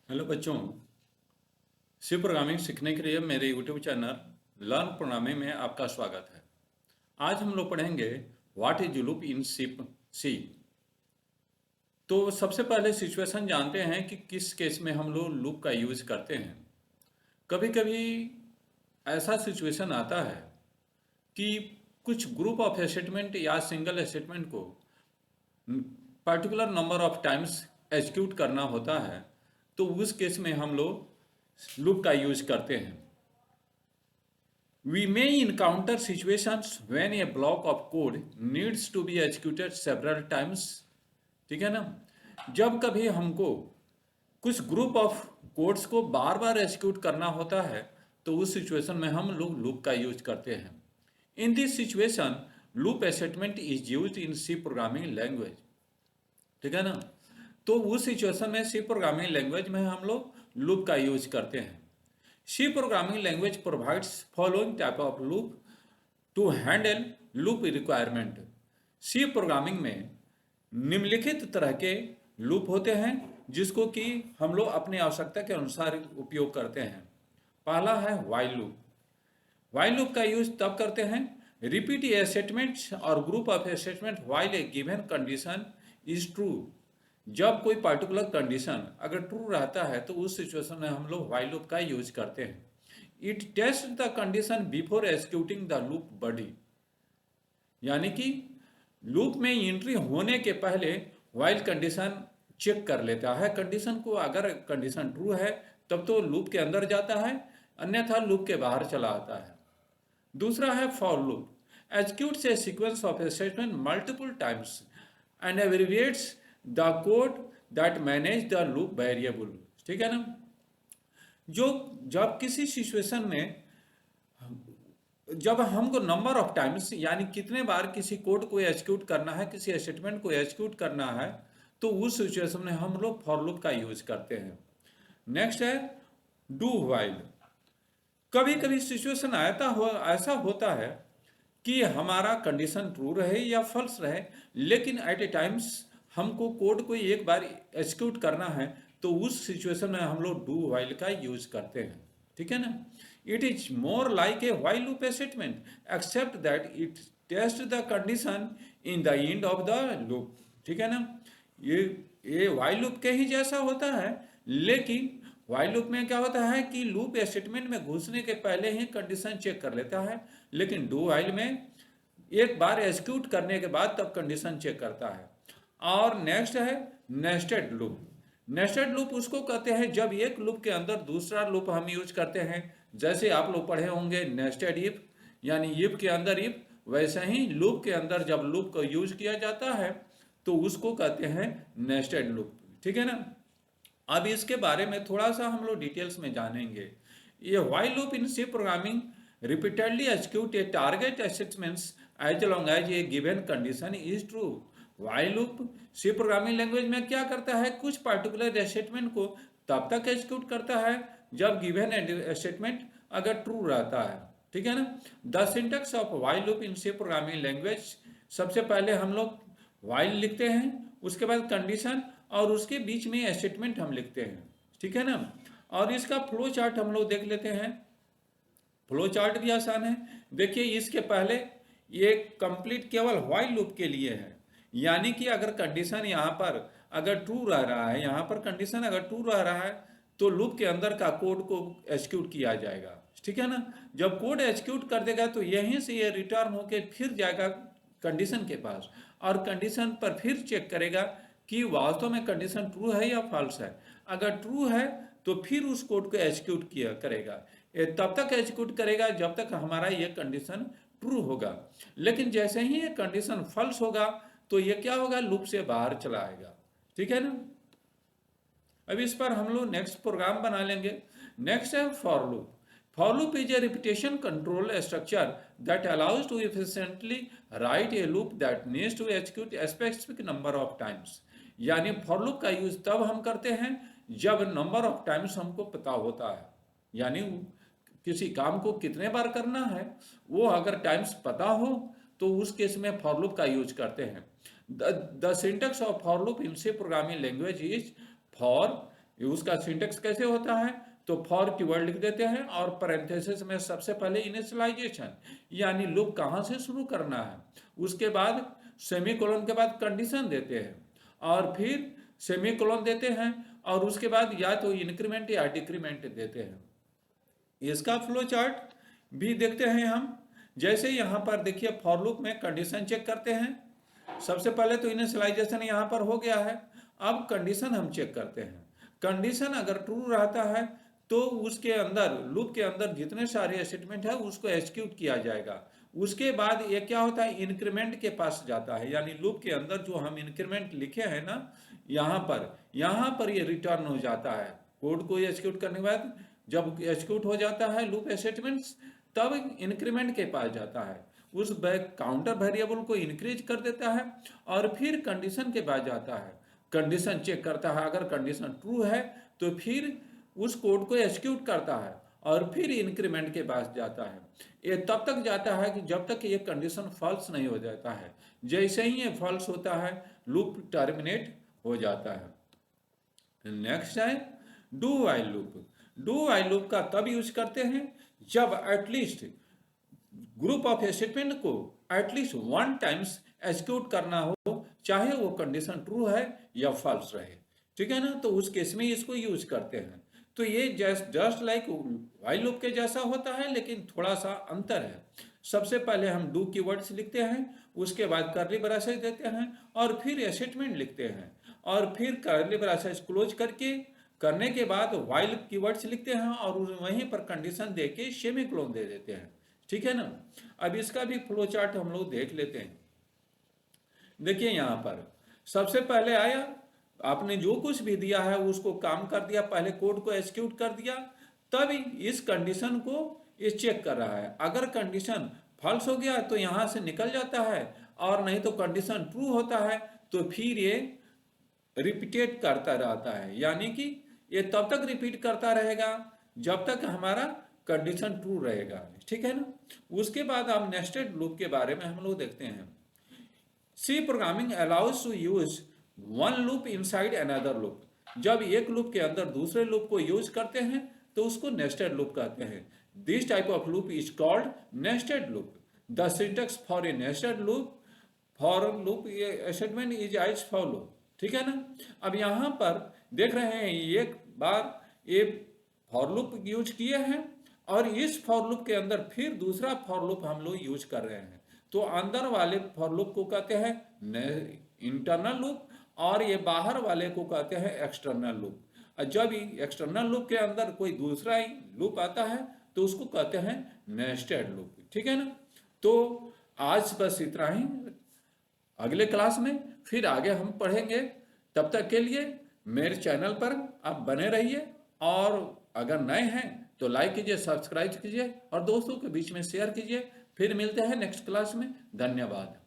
Hello बच्चों। सी programming सीखने के लिए मेरे यूट्यूब चैनल लर्न प्रोग्रामिंग में आपका स्वागत है। आज हम लोग पढ़ेंगे व्हाट इज लूप इन सी। तो सबसे पहले सिचुएशन जानते हैं कि किस केस में हम लोग लूप का यूज करते हैं। कभी कभी ऐसा सिचुएशन आता है कि कुछ ग्रुप ऑफ स्टेटमेंट या सिंगल स्टेटमेंट को particular number of times execute करना होता है, तो उस केस में हम लोग लूप का यूज करते हैं। We may encounter situations when a block of code needs to be executed several times। ठीक है ना। जब कभी हमको कुछ ग्रुप ऑफ कोड्स को बार बार एग्जीक्यूट करना होता है, तो उस सिचुएशन में हम लोग लूप का यूज करते हैं। In this situation loop statement is use in C programming language. ठीक है ना। तो उस सिचुएशन में सी प्रोग्रामिंग लैंग्वेज में हम लोग लूप का यूज करते हैं। C programming language provides following type of loop to handle loop requirement. C programming में निम्नलिखित तरह के लूप होते हैं जिसको कि हम लोग अपनी आवश्यकता के अनुसार उपयोग करते हैं। पहला है व्हाइल लूप। व्हाइल लूप का यूज तब करते हैं रिपीट ए स्टेटमेंट और group of statement while A given condition is true. जब कोई पर्टिकुलर कंडीशन अगर ट्रू रहता है तो उस सिचुएशन में हम लोग व्हाइल लूप का यूज करते हैं। It test the condition before executing the loop body. यानी कि लूप में एंट्री होने के पहले व्हाइल कंडीशन चेक कर लेता है कंडीशन को। अगर कंडीशन ट्रू है तब तो लूप के अंदर जाता है, अन्यथा लूप के बाहर चला आता है। दूसरा है for loop. Executes a sequence of statement multiple times and abbreviates the code that manage the loop variable. ठीक है ना। जो जब किसी सिचुएशन में जब हमको नंबर ऑफ टाइम्स यानी कितने बार किसी कोड को एग्जीक्यूट करना है, किसी स्टेटमेंट को एग्जीक्यूट करना है, तो उस सिचुएशन में हम लोग फॉर लूप का यूज करते हैं। नेक्स्ट है डू व्हाइल। कभी कभी सिचुएशन ऐसा होता है कि हमारा कंडीशन ट्रू रहे या फॉल्स रहे, लेकिन एट ए टाइम्स हमको कोड को एक बार एग्जीक्यूट करना है, तो उस सिचुएशन में हम लोग डू व्हाइल का यूज करते हैं। ठीक है ना। It is more like a while loop statement except that it test the condition in the end of the loop. ठीक है ना। ये व्हाइल लूप के ही जैसा होता है, लेकिन व्हाइल लूप में क्या होता है कि लूप स्टेटमेंट में घुसने के पहले ही कंडीशन चेक कर लेता है, लेकिन डू व्हाइल में एक बार एग्जीक्यूट करने के बाद तब कंडीशन चेक करता है। और नेक्स्ट है नेस्टेड लूप। नेस्टेड लूप उसको कहते हैं जब एक लूप के अंदर दूसरा लूप हम यूज करते हैं। जैसे आप लोग पढ़े होंगे नेस्टेड इफ, यानी इफ के अंदर इफ, वैसे ही लूप के अंदर जब लूप को यूज किया जाता है तो उसको कहते हैं नेस्टेड लूप। ठीक है ना। अब इसके बारे में थोड़ा सा हम लोग डिटेल्स में जानेंगे। ये while loop in C programming repeatedly execute a target statements as long as a given condition is true. While loop C programming language में क्या करता है, कुछ पर्टिकुलर स्टेटमेंट को तब तक एग्जीक्यूट करता है जब गिवन स्टेटमेंट अगर ट्रू रहता है। ठीक है ना। The syntax of while loop in C programming language, सबसे पहले हम लोग व्हाइल लिखते हैं, उसके बाद कंडीशन, और उसके बीच में स्टेटमेंट हम लिखते हैं। ठीक है ना। और इसका फ्लो चार्ट हम लोग देख लेते हैं। फ्लो चार्ट भी आसान है। देखिए इसके पहले ये कंप्लीट केवल व्हाइल लूप के लिए है, यानी कि अगर कंडीशन यहाँ पर अगर ट्रू रह रहा है, यहाँ पर कंडीशन अगर ट्रू रह रहा है तो लूप के अंदर का कोड को एग्जीक्यूट किया जाएगा। ठीक है ना। जब कोड एग्जीक्यूट कर देगा तो यहीं से ये रिटर्न होके फिर जाएगा कंडीशन के पास, और कंडीशन पर फिर चेक करेगा कि वास्तव में कंडीशन ट्रू है या फॉल्स है। अगर ट्रू है तो फिर उस कोड को एग्जीक्यूट किया करेगा। ये तब तक एग्जीक्यूट करेगा जब तक हमारा ये कंडीशन ट्रू होगा, लेकिन जैसे ही ये कंडीशन फॉल्स होगा तो ये क्या होगा, लूप से बाहर चला आएगा। ठीक है ना। अब इस पर हम लोग नेक्स्ट प्रोग्राम बना लेंगे। नेक्स्ट है for loop. For loop is a repetition control structure that allows to efficiently write a loop that needs to execute a specific number of times। यानी for loop का यूज तब हम करते हैं जब नंबर ऑफ टाइम्स हमको पता होता है, यानी किसी काम को कितने बार करना है वो अगर टाइम्स पता हो तो उस केस में for loop का यूज करते हैं। The syntax of for loop in C programming language is for उसका सिंटेक्स कैसे होता है, तो फॉर कीवर्ड लिख देते हैं और पैरेंथेसिस में सबसे पहले इनिशियलाइजेशन यानी लूप कहाँ से शुरू करना है, उसके बाद सेमीकोलन के बाद कंडीशन देते हैं और फिर सेमीकोलन देते हैं और उसके बाद या तो इंक्रीमेंट या डिक्रीमेंट देते हैं। इसका फ्लो चार्ट भी देखते हैं हम। जैसे यहाँ पर देखिए फॉर लूप में कंडीशन चेक करते हैं, सबसे पहले तो इनिशियलाइजेशन यहाँ पर हो गया है, अब कंडीशन हम चेक करते हैं। कंडीशन अगर ट्रू रहता है तो उसके अंदर लूप के अंदर जितने सारे स्टेटमेंट है उसको एग्जीक्यूट किया जाएगा। उसके बाद ये क्या होता है, इंक्रीमेंट के पास जाता है, यानी लूप के अंदर जो हम इंक्रीमेंट लिखे हैं ना यहाँ पर ये रिटर्न हो जाता है। कोड को एग्जीक्यूट करने के बाद जब एग्जीक्यूट हो जाता है लूप स्टेटमेंट्स, तब इंक्रीमेंट के पास जाता है, उस काउंटर वेरिएबल को इंक्रीज कर देता है और फिर कंडीशन के बाद जाता है, कंडीशन चेक करता है, अगर कंडीशन ट्रू है तो फिर उस कोड को एग्जीक्यूट करता है और फिर इंक्रीमेंट के पास जाता है। ये तब तक जाता है कि जब तक ये कंडीशन फॉल्स नहीं हो जाता है। जैसे ही ये फॉल्स होता है लूप टर्मिनेट हो जाता है। नेक्स्ट है do while loop. Do while loop का तब यूज करते हैं जब एटलीस्ट ग्रुप ऑफ स्टेटमेंट को एटलीस्ट वन टाइम्स एग्जीक्यूट करना हो, चाहे वो कंडीशन ट्रू है या फॉल्स रहे, ठीक है ना, तो उस केस में इसको यूज करते हैं। तो ये जस्ट लाइक व्हाइल लूप के जैसा होता है, लेकिन थोड़ा सा अंतर है। सबसे पहले हम डू कीवर्ड्स लिखते हैं, उसके बाद कर्ली ब्रैकेट देते हैं और फिर स्टेटमेंट लिखते हैं और फिर कर्ली ब्रैकेट क्लोज करने के बाद व्हाइल कीवर्ड्स लिखते हैं और वहीं पर कंडीशन देके सेमीकोलन दे देते हैं, ठीक है ना। अब इसका भी फ्लो चार्ट हम लोग देख लेते हैं। देखिए यहाँ पर सबसे पहले आया, आपने जो कुछ भी दिया है उसको काम कर दिया, पहले कोड को एग्जीक्यूट कर दिया, तब इस कंडीशन को ये चेक कर रहा है। अगर कंडीशन फॉल्स हो गया तो यहाँ से निकल जाता है और नहीं तो कंडीशन ट्रू होता है तो फिर ये रिपीटेट करता रहता है, यानी कि ये तब तक रिपीट करता रहेगा जब तक हमारा कंडीशन ट्रू रहेगा, ठीक है ना। उसके बाद हम नेस्टेड लूप के बारे में हम लोग देखते हैं। C programming allows to use one loop inside another loop. जब एक लूप के अंदर दूसरे लूप को यूज करते हैं तो उसको नेस्टेड लूप कहते हैं। This type of loop is called nested loop. The syntax for a nested loop statement is as follow, ठीक है ना। अब यहाँ पर देख रहे हैं एक बार ये फॉर लूप यूज किए हैं और इस फॉर लूप के अंदर फिर दूसरा फॉर लूप हम लोग यूज कर रहे हैं, तो अंदर वाले फॉर लूप को कहते हैं इंटरनल लूप और ये बाहर वाले को कहते हैं एक्सटर्नल लूप। जब एक्सटर्नल लूप के अंदर कोई दूसरा ही लूप आता है तो उसको कहते हैं नेस्टेड लूप, ठीक है ना। तो आज बस इतना ही, अगले क्लास में फिर आगे हम पढ़ेंगे। तब तक के लिए मेरे चैनल पर आप बने रहिए और अगर नए हैं तो लाइक कीजिए, सब्सक्राइब कीजिए और दोस्तों के बीच में शेयर कीजिए। फिर मिलते हैं नेक्स्ट क्लास में। धन्यवाद।